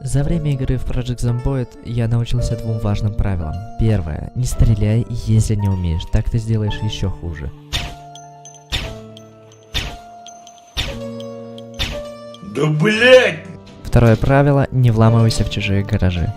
За время игры в Project Zomboid я научился двум важным правилам. Первое. Не стреляй, если не умеешь, так ты сделаешь еще хуже. Да блять! Второе правило. Не вламывайся в чужие гаражи.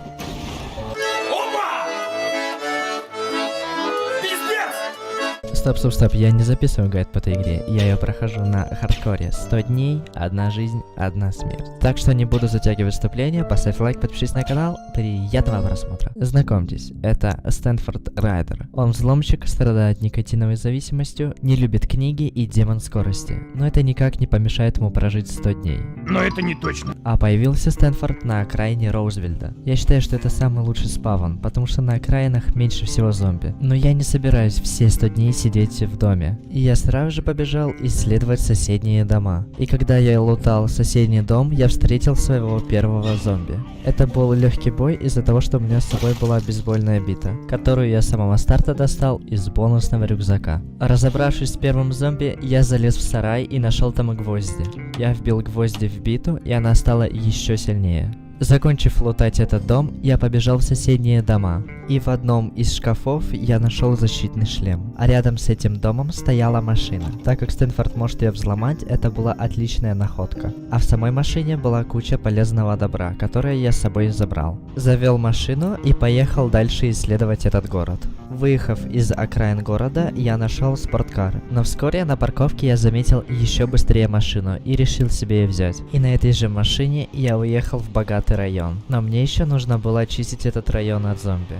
Стоп, я не записываю гайд по этой игре, я ее прохожу на хардкоре. 100 дней, одна жизнь, одна смерть. Так что не буду затягивать вступление, поставь лайк, подпишись на канал, приятного просмотра. Знакомьтесь, это Стэнфорд Райдер. Он взломщик, страдает никотиновой зависимостью, не любит книги и демон скорости. Но это никак не помешает ему прожить 100 дней. Но это не точно. А появился Стэнфорд на окраине Роузвельда. Я считаю, что это самый лучший спавн, потому что на окраинах меньше всего зомби. Но я не собираюсь все 100 дней сидеть в доме. И я сразу же побежал исследовать соседние дома. И когда я лутал соседний дом, я встретил своего первого зомби. Это был легкий бой из-за того, что у меня с собой была бейсбольная бита, которую я с самого старта достал из бонусного рюкзака. Разобравшись с первым зомби, я залез в сарай и нашел там гвозди. Я вбил гвозди в биту, и она стала еще сильнее. Закончив лутать этот дом, я побежал в соседние дома. И в одном из шкафов я нашел защитный шлем. А рядом с этим домом стояла машина. Так как Стэнфорд может ее взломать, это была отличная находка. А в самой машине была куча полезного добра, которое я с собой забрал. Завел машину и поехал дальше исследовать этот город. Выехав из окраин города, я нашел спорткар. Но вскоре на парковке я заметил еще быстрее машину и решил себе ее взять. И на этой же машине я уехал в богатый район. Но мне еще нужно было очистить этот район от зомби.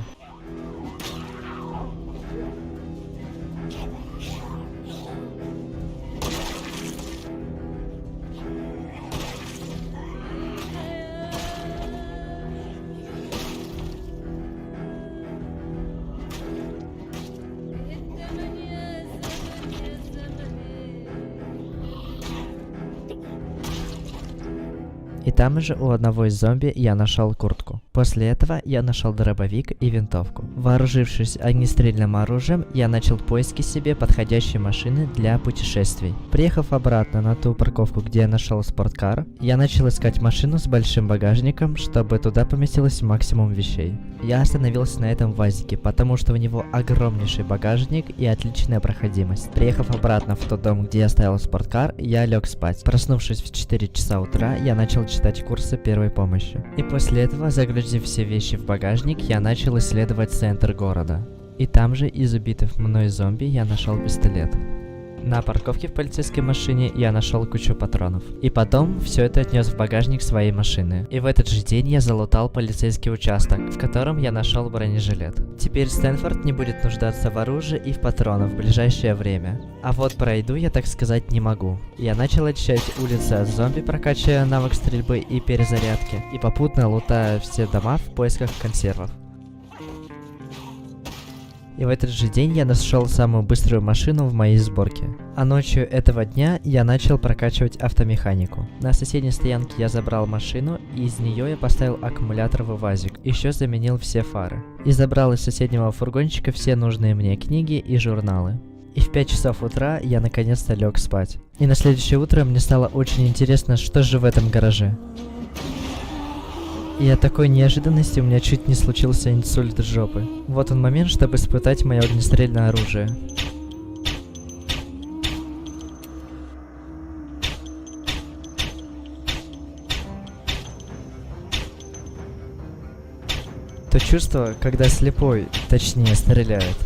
И там же у одного из зомби я нашел куртку. После этого я нашел дробовик и винтовку. Вооружившись огнестрельным оружием, я начал поиски себе подходящей машины для путешествий. Приехав обратно на ту парковку, где я нашел спорткар, я начал искать машину с большим багажником, чтобы туда поместилось максимум вещей. Я остановился на этом ВАЗике, потому что у него огромнейший багажник и отличная проходимость. Приехав обратно в тот дом, где я оставил спорткар, я лег спать. Проснувшись в 4 часа утра, я начал читать курсы первой помощи. И после этого, загрузив все вещи в багажник, я начал исследовать центр города. И там же из убитых мной зомби я нашел пистолет. На парковке в полицейской машине я нашел кучу патронов. И потом все это отнес в багажник своей машины. И в этот же день я залутал полицейский участок, в котором я нашел бронежилет. Теперь Стэнфорд не будет нуждаться в оружии и в патронах в ближайшее время. А вот пройду я, так сказать, не могу. Я начал очищать улицы от зомби, прокачивая навык стрельбы и перезарядки. И попутно лутая все дома в поисках консервов. И в этот же день я нашел самую быструю машину в моей сборке. А ночью этого дня я начал прокачивать автомеханику. На соседней стоянке я забрал машину, и из нее я поставил аккумулятор в УАЗик. Еще заменил все фары. И забрал из соседнего фургончика все нужные мне книги и журналы. И в 5 часов утра я наконец-то лег спать. И на следующее утро мне стало очень интересно, что же в этом гараже. И от такой неожиданности у меня чуть не случился инсульт жопы. Вот он момент, чтобы испытать мое огнестрельное оружие. То чувство, когда слепой, точнее, стреляет.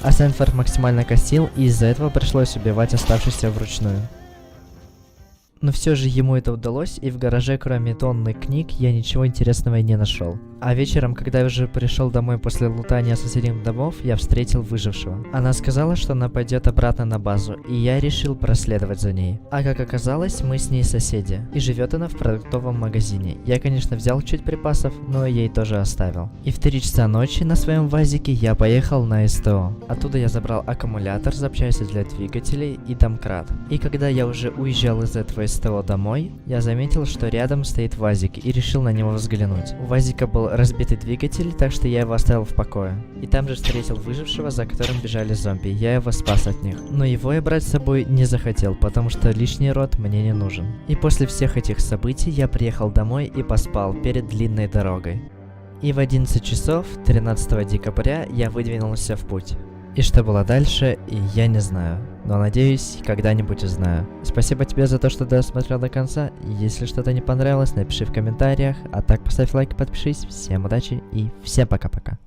А Стэнфорд максимально косил, и из-за этого пришлось убивать оставшихся вручную. Но все же ему это удалось, и в гараже, кроме тонны книг, я ничего интересного и не нашел. А вечером, когда я уже пришел домой после лутания соседних домов, я встретил выжившего. Она сказала, что она пойдет обратно на базу, и я решил проследовать за ней. А как оказалось, мы с ней соседи, и живет она в продуктовом магазине. Я, конечно, взял чуть припасов, но ей тоже оставил. И в 3 часа ночи на своем ВАЗике я поехал на СТО. Оттуда я забрал аккумулятор, запчасти для двигателей и домкрат. И когда я уже уезжал из этого из СТО домой, я заметил, что рядом стоит ВАЗик и решил на него взглянуть. У ВАЗика был разбитый двигатель, так что я его оставил в покое. И там же встретил выжившего, за которым бежали зомби. Я его спас от них. Но его я брать с собой не захотел, потому что лишний род мне не нужен. И после всех этих событий я приехал домой и поспал перед длинной дорогой. И в 11 часов 13 декабря я выдвинулся в путь. И что было дальше, я не знаю. Но надеюсь, когда-нибудь узнаю. Спасибо тебе за то, что досмотрел до конца. Если что-то не понравилось, напиши в комментариях. А так поставь лайк и подпишись. Всем удачи и всем пока-пока.